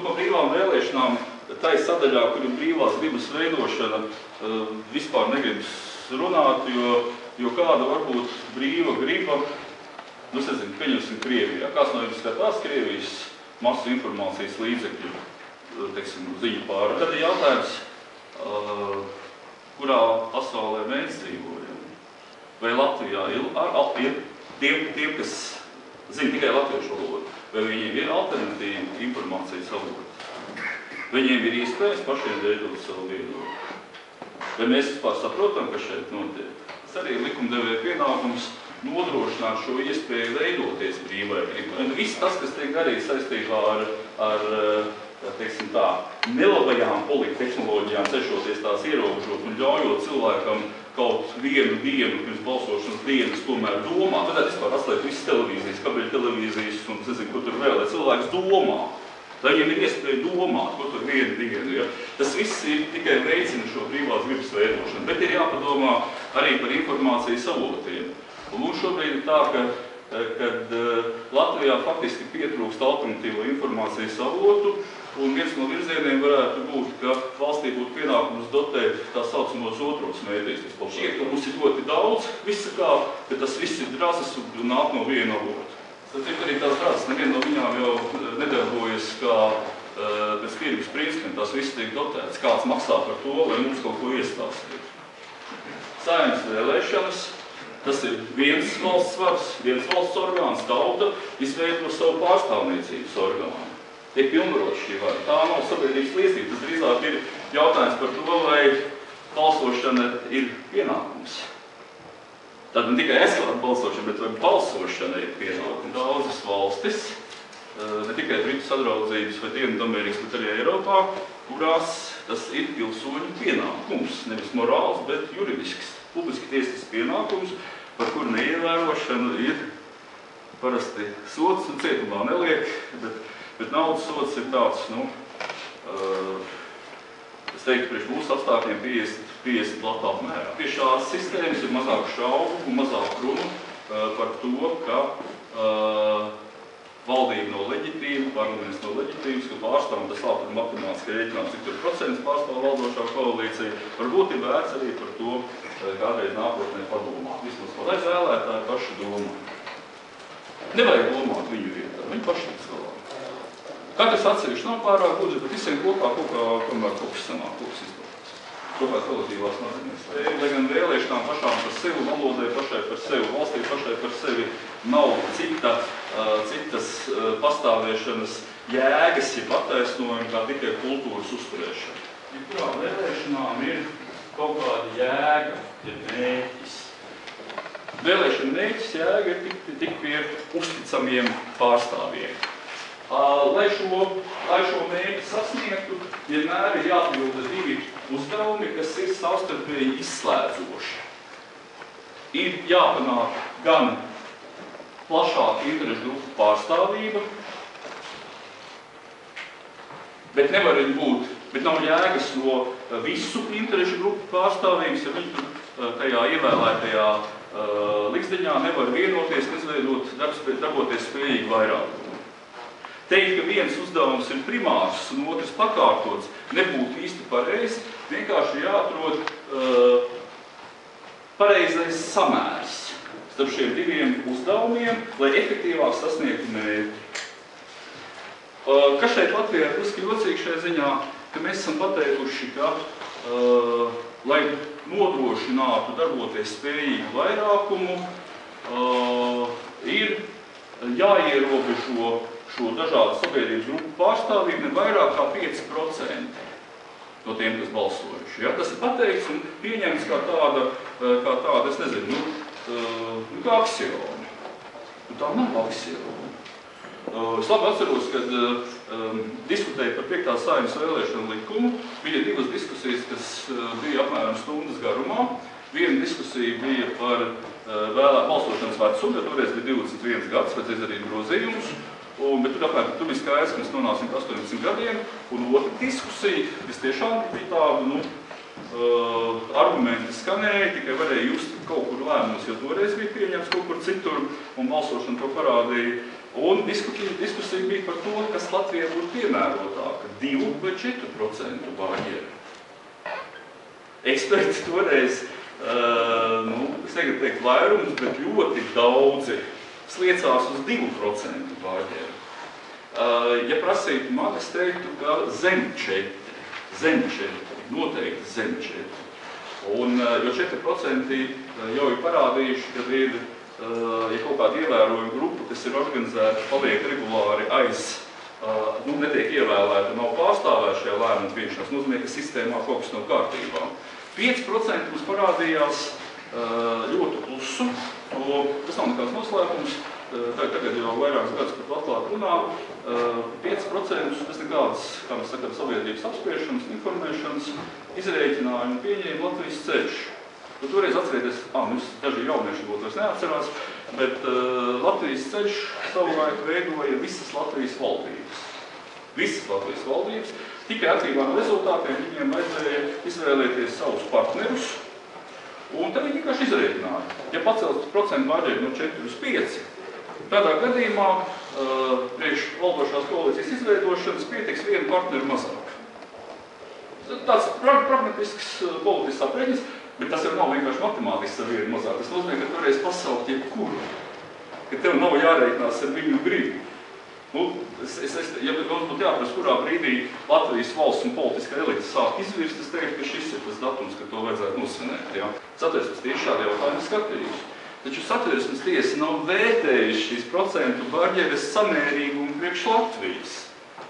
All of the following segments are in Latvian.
Par brīvām vēlēšanām, tai sadaļā, kur ir brīvās gribas veidošana, vispār negribas runāt, jo kāda var būt brīva griba, nu, es nezinu, pieņemsim Krievijā. Kāds no jums skatās Krievijas masu informācijas līdzekļu, teiksim, ziņu pārā? Tad ir jautājums, kurā pasaulē mēs dzīvojam? Vai Latvijā ir tiem, kas zina tikai latviešu valodu, vai viņiem ir alternatīva informācijas avoti? Viņiem ir iespējas pašiem veidot savu viedokli. Vai mēs vispār saprotam, kas šeit notiek? Tas arī ir likumdevēja pienākums nodrošināt šo iespēju veidoties brīvai gribai. Viss tas, kas tiek darīts saistībā ar teiksim tā, nelabajām polittehnoloģijām, cenšoties tās ierobežot un ļaujot cilvēkam kaut vienu dienu pirms balsošanas dienas tomēr domāt, tad vispār atslēgt visas televīzijas, kabeļu televīzijas un nezinu, ko tur vēl, lai cilvēks domā. Lai viņiem ir iespēja domāt, ko tur vienu dienu. Ja? Tas viss ir tikai veicina šo brīvās gribas veidošanu, bet ir jāpadomā arī par informācijas avotiem. Un mums šobrīd ir tā, kad Latvijā faktiski pietrūkst alternatīvo informācijas avotu, un viens no virzieniem varētu būt, ka valstī būtu pienākums dotēt tā saucamos otros mēdījus. Šķiet, ka mums ir ļoti daudz, visa kā, ka tas viss ir drazas un nāk no viena avota. Tāpēc arī tās drazas, neviena no viņām jau nedarbojas kā pēc tirgus principiem, tās viss tiek dotēts. Kāds maksā par to, lai mums kaut ko iestāstītu. Saeimas vēlēšanas. Tas ir viens valsts svars, viens valsts orgāns, tauta, izveido savu pārstāvniecības orgānu. Tiek pilnvarots šī vara. Tā nav sabiedrības liecība. Tas drīzāk ir jautājums par to, vai balsošana ir pienākums. Tad ne tikai esklāta balsošana, bet vai balsošana ir pienākums. Daudzas valstis, ne tikai Britu sadraudzības vai Dienvidamerikas, bet arī Eiropā, kurās tas ir pilsoņu pienākums. Nevis morāls, bet juridisks. Publiski tiesisks pienākums, par kuru neievērošanu ir parasti sods un cietumā neliek, bet naudas sods ir tāds, nu, es teiktu, priekš mūsu apstākļiem 50 latu apmērā. Pie šās sistēmas ir mazāk šaubu un mazāk runu par to, ka valdība nav leģitīva, parlaments nav leģitīvs, ka pārstāv, un tas labi ir matemātiski rēķinās, cik tur procents pārstāv valdošā koalīcija. Varbūt ir vērts arī par to kādreiz nākotnē padomāt. Vismaz, lai vēlētāji paši domā. Nevajag domāt viņu vietā, viņi paši tiks galā. Katrs atsevišķi nav pārāk gudri, bet visiem kopā tomēr kaut kas sanāk, kaut kas izdodas. Kopā kolektīvās nozīmēs. Lai gan vēlēšanām pašām par sevi, valodai pašai par sevi, valstī pašai par sevi nav citas pastāvēšanas jēgas, ja attaisnojumi kā tikai kultūras uzturēšana. Jebkurām vēlēšanām ir kaut kāda jēga, ir mērķis. Vēlēšana mērķis jēga ir tik pie uzticamiem pārstāvjiem. Lai šo mērķi sasniegtu, vienmēr ir jāatbilda divi uzdevumi, kas ir savstarpēji izslēdzoši. Ir jāpanāk gan plašāka interešu grupu pārstāvība, bet nav jēgas no visu interešu grupu pārstāvības, ja viņi tur tajā ievēlētajā likteņā nevar vienoties, izveidot darboties spējīgi vairāk. Teikt, ka viens uzdevums ir primārs un otrs pakārtots, nebūtu īsti pareizi, vienkārši jāatrod pareizais samērs starp šiem diviem uzdevumiem, lai efektīvāk sasniegtu mērķi. Kas šeit Latvijā ir puski jocīgi šajā ziņā, ka mēs esam pateikuši, ka, lai nodrošinātu darboties spējīgu vairākumu, ir jāierobežo šo dažādu sabiedrības grupu pārstāvību ne vairāk kā 5% no tiem, kas balsojuši. Ja? Tas ir pateikts un pieņemts kā tāda, es nezinu, kā aksioma. Tā nav aksioma. Es labi atceros, kad diskutēju par 5. Saeimas vēlēšanu likumu. Bija divas diskusijas, kas bija apmēram stundas garumā. Viena diskusija bija par balsošanas vecumu, jo toreiz bija 21 gads, vajag izdarīt grozījumus. Bet tur bija skaidrs, ka mēs nonāksim 18 gadiem. Un otra diskusija, kas tiešām bija tāda, argumenti skanēja, tikai varēja just kaut kur lēmumus, jo toreiz bija pieņemts kaut kur citur, un balsošana to parādīja. Un diskusija bija par to, kas Latvijai būtu piemērotāka, 2 vai 4% barjeru. Eksperti toreiz, es negribu teikt vairums, bet ļoti daudzi sliecās uz 2% barjeru. Ja prasītu man, es teiktu, ka zem 4, noteikti zem 4. Jo 4% jau ir parādījuši, ka ir, ja kaut kāda ievērojuma grupa, kas ir organizēta, paliek regulāri aiz, netiek ievēlēta, nav pārstāvēta šajā lēmumu pieņemšanas, nozīmē, ka sistēmā kaut kas nav kārtībā. 5% mums parādījās ļoti klusu, tas nav nekāds noslēpums. Tagad jau vairākas gadus par to atklāt runā, 5% tas nekādas, kā mēs sakām, sabiedrības apspriešanas, informēšanas, izrēķinājumu pieņēma Latvijas ceļš. Toreiz atcerieties, daži jaunieši būtu vairs neatcerās, bet Latvijas ceļš savulaik veidoja visas Latvijas valdības. Visas Latvijas valdības, tikai atkarībā no rezultātiem viņiem vajadzēja izvēlēties savus partnerus, un tad viņi vienkārši izrēķināja. Ja pacels procentu barjeru no 4 uz 5, tādā gadījumā priekš valdošās koalīcijas izveidošanas pietiks vienu partneru mazāk. Tāds pragmatisks politisks aprēķins, bet tas jau nav vienkārši matemātiski ar vienu mazāk. Tas nozīmē, ka toreiz pasaukt jebkuru, ka tev nav jārēķinās ar viņu gribu. Ja mums būtu jāprast, kurā brīdī Latvijas valsts un politiskā elite sāk izvirst, es teiktu, ka šis ir tas datums, ka to vajadzētu nosvinēt. Ja? Satversmes tiesa šādi jautājumu skatījusi. Taču Satversmes tiesa nav vērtējuši šīs procentu barjeras samērīgumu priekš Latvijas.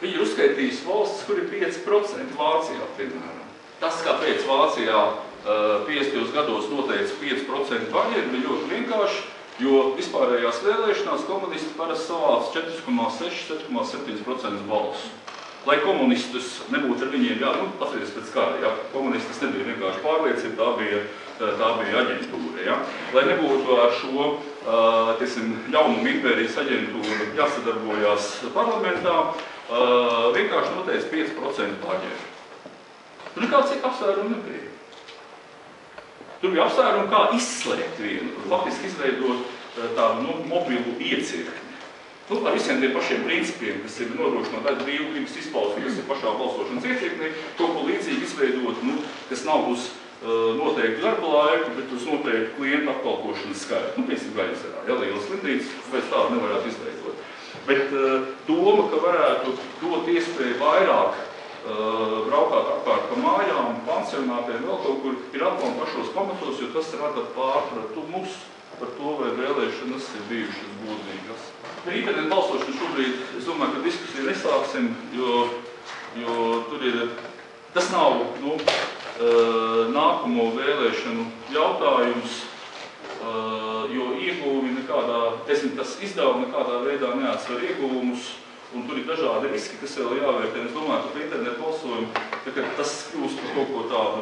Viņi ir uzskaitījusi valsts, kur ir 5%, Vācijā, piemēram. Tas, kāpēc Vācijā 50. gados noteica 5% barjeru, bija ļoti vienkārši, jo vispārējās vēlēšanās komunisti parasti savāca 4,6–4,7% balsu. Lai komunistus nebūtu ar viņiem atcerieties pēc kara, komunistus nebija vienkārši pārliecība, tā bija aģentūra. Lai nebūtu ar šo ļaunumu impērijas aģentūru jāsadarbojās parlamentā, vienkārši noteica 5% barjeru. Tur nekāds cik apsvērumi nebija. Tur bija apsvērumi, kā izslēgt vienu, faktiski izveidot tādu mobilu iecirkni. Ar visiem tiem pašiem principiem, kas ir nodrošināt brīvu gribas izpausmi, kas ir pašā balsošanas iecirknī, kaut ko līdzīgi izveidot, kas nav uz noteiktu darba laiku, bet uz noteiktu klientu apkalpošanas skaitu. Piemēram, gaisarā, lielas slimnīcas, pēc tādu nevarētu izveidot. Bet doma, ka varētu dot iespēju vairāk braukāt apkārt pa mājām, pansionātiem, vēl kaut kur, ir atkal pašos pamatos, jo tas rada pārpratumus par to, vai vēlēšanas ir bijušas godīgas. Par internetu balsošanu šobrīd, es domāju, ka diskusiju nesāksim, jo tur ir, tas nav nākamo vēlēšanu jautājums, jo ieguvumi tas izdevumi nekādā veidā neatsver ieguvumus, un tur ir dažādi riski, kas vēl jāvērtē. Es domāju, ka par internetu balsojumu, tas kļūst par kaut ko tādu,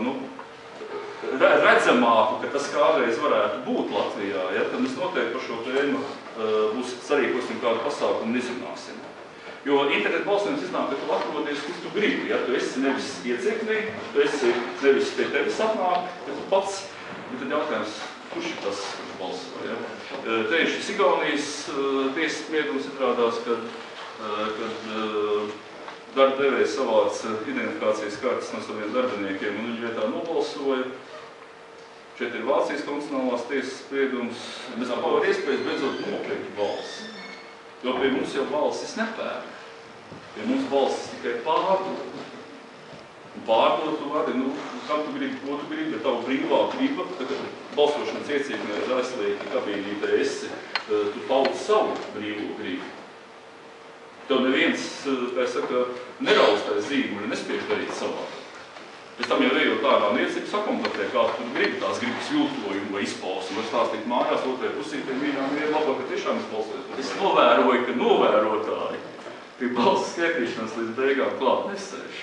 redzamāku, ka tas kādreiz varētu būt Latvijā, tad mēs noteikti par šo tēmu sarīkosim kādu pasākumu un izrunāsim. Jo internetu balsojums iznāk, ka tu atrodies, kur tu gribi. Tu esi nevis iecirknī, tu esi nevis pie tevis apnāk, bet tu pats. Un tad jautājums, kurš ir tas, kurš balso? Tieši Igaunijas tiesas spriedums izrādās, kad darba devējs savāca identifikācijas kartes no saviem darbiniekiem un viņi vietā nobalsoja. Šeit ir Vācijas konstitucionālās tiesas spriedums. Mēs pavar iespējas beidzot nopirkt balsi. Jo pie mums jau balsis nepērk. Pie mums balsis tikai pārdod. Un pārdod tu vari, kam tu gribi, ko tu gribi, bet tavu brīvā griba, kad balsošanas iecīknē ir aizliegti kabīnītē esi, tu pauc savu brīvo gribu. Tev neviens, kā es saka, neraustais zīmuli, nespiež darīt savādāk. Pēc tam jau ejot tādā un iecību sakontaktē, kā tu gribi tās gribas jūtojumu vai izpausmu, vai stāstīt mājās, otrajā pusītē mīļām ir labāk, ka tiešām izpausties. Es novēroju, ka novērotāji pie balsu skaitīšanas līdz beigām klāt nesēž.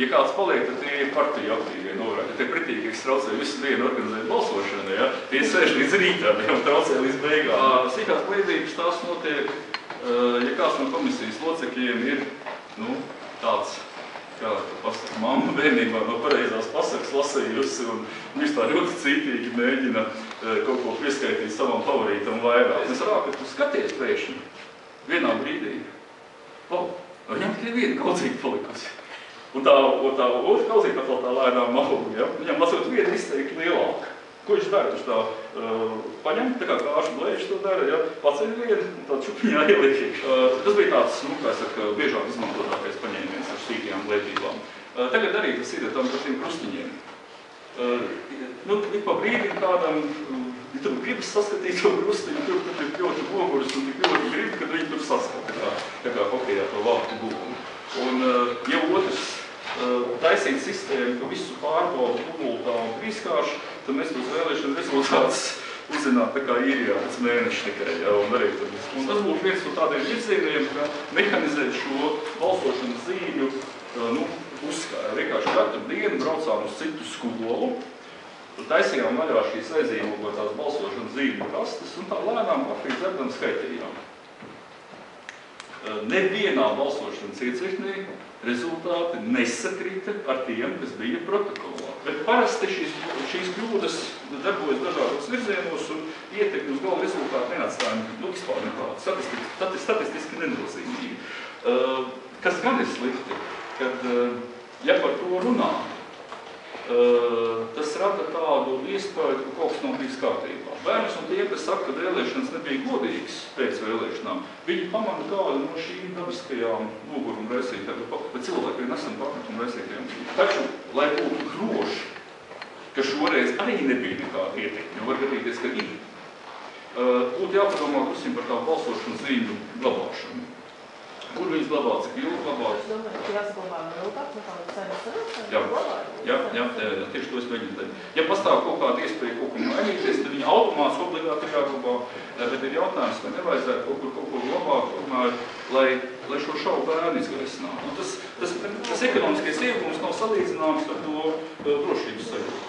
Ja kāds paliek, tad tie ir partiju aktīvie novērotāji. Tie pretīgi, kas traucē visu dienu organizēt balsošanu, tie sēž līdz rītām, jau traucē līdz beigām. Sīkās kliedības tās notiek, ja kāds no komisijas locekļiem ir tāds kā lai to pasaka, mamma bērnībā no pareizās pasakas lasījusi un viņš tā ļoti cītīgi mēģina kaut ko pieskaitīt savam favorītam vairāk. Es saku, ka tu skaties pēkšņi vienā brīdī. Viņam tikai viena kaudzīga palikusi. Un tā otra kaudzīga pat tā lēnām malu, ja? Viņam lasot viena izteikti lielāka. Ko viņš dara? Viņš tā paņem, tā kā kāšu blēžu to dara, ja? Paceļ vienu un tā čupiņā ieliek iekšā. Tas bija tāds, kā es saku, biežāk izmantotākais paņēmiens ar štīkajām blēžībām. Tagad arī tas ir tam par tiem krustiņiem. Ik pa brīdim kādam, ja tur gribas saskatīt to krustiņu, tur ir ļoti noguris un tik ļoti grib, kad viņi tur saskata, tā kā hokejā to vārtu gūmu. Un, ja otrs taisīt sistēmu, ka visu pārbaudu kumultā un trīskārši, tad mēs tos vēlēšanu rezultātus uzzināt tā kā īrijā pēc mēneša tikai. Ja, un tas būtu viens no tādiem virzieniem, ka mehanizēt šo balsošanas zīmju uzskāja. Vienkārši katru dienu braucām uz citu skolu, taisījām vaļā šīs aizīmogotās balsošanas zīmju kastes un tā lēnām kafiju dzerdam skaitījām. Nevienā balsošanas iecirknī rezultāti nesakrita ar tiem, kas bija protokolā. Bet parasti šīs kļūdas darbojas dažādos virzienos un ietekmi uz gala rezultātu neatstāja vispār nekādu. Statistiski nenozīmīgi. Kas gan ir slikti, kad, ja par to runā, tas rada tādu iespēju, ka kaut kas nav bijis kārtībā. Bērns un tie, kas saka, ka vēlēšanas nebija godīgas pēc vēlēšanām, viņi pamana kādu no šīm dabiskajām nogurumu raisītājiem, bet cilvēki nesam pārmetumu raisītājiem. Taču, lai būtu droši, ka šoreiz arī nebija nekāda ietekme, jo var gadīties, ka ir, būtu jāpadomā drusim par tā balsošanas zīmju glabāšanu. Kur viņas glabā, cik ilgi glabā? Es domāju, ka jāsaglabā vēl ilgāk nekā cenas. Jā, tieši to es mēģinu teikt. Ja pastāv kaut kāda iespēja kaut ko mainīties, tad viņa automāts obligāti ir jāglabā, bet ir jautājums, vai nevajadzētu kaut ko glabāt, tomēr, lai šo šaubu bērnu izgaisinātu. Tas ekonomiskais iegums nav salīdzināms ar to drošības sajūtu.